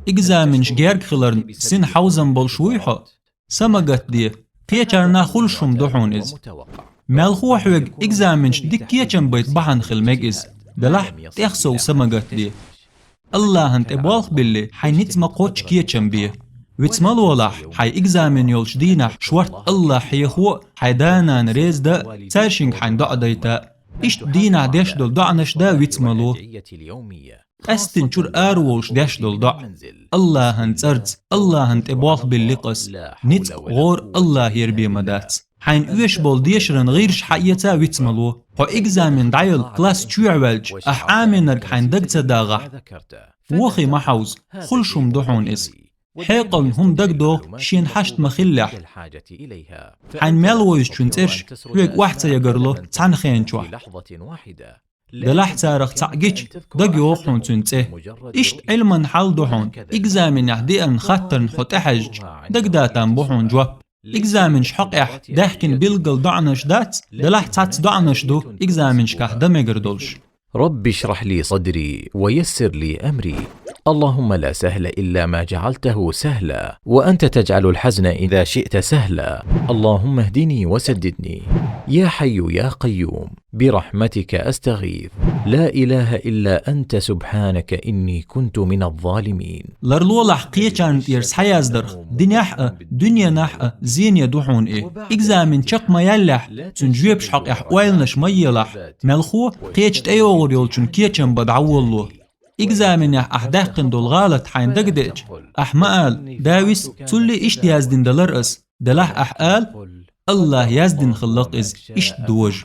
إجزامنش جيرك خلرن سن حوزن بولشويحو سمجت دي كيچرنا خلشم دحون إز مالخو حوج إجزامنش دي كيچن بيت بحن خلمج إز دلح تيخسو سمجت دي الله هنت إبالخ باللي حينيت ما قوتش كيچن بيه ويتسمال ولح حي إجزامن يولش دينح شورت الله حيخو حيدانا نريز دا تساشنج حين دعديتا إشت دينح ديش دول دعنش دا ويتسمالو أستن شور آروش ديش دول دع الله هنت أرز الله هنت إبالخ باللقس نيت غور الله يربي مدات حين اوش بول ديشرن غيرش حقيتا ويتسمالو هو إجزامن دايل كلاس تشوعوالج أح آمنرك حين دقتا داغح وخي محوز خلشم دحون إز حيقل هم دقدو شين حشت مخلح حين مالويش چونترش ويك واحتا يقرلو تان خينشوح دلح تارخ تعقيش دقيو خون تنته إشت علما حال دحون إجزامن يحديئن خطرن حط أحج دقداتان بحون جواب إجزامن شحق إح داحكن بيلقل دعنش دات دلح تات دعنش دو إجزامن شكاح دميقردولش رب اشرح لي صدري ويسر لي أمري اللهم لا سهل إلا ما جعلته سهلا وأنت تجعل الحزن إذا شئت سهلا اللهم اهدني وسددني يا حي يا قيوم برحمتك أستغيث لا إله إلا أنت سبحانك إني كنت من الظالمين لرلولح قيچان يرس حيازدرخ دنيا نحق زين يدوحون إيه إجزامن شق ما يلح تنجيبش حق إحوالنش ما يلح ملخو قيچت أيوغر يولچن كيچن بدعوالله إجزامن يح أحداقن دول غالط حين دقدج أحمقال داويس تولي إشت يازدين دلرقس دلح أحقال الله يازدين خلق إز إشت دوج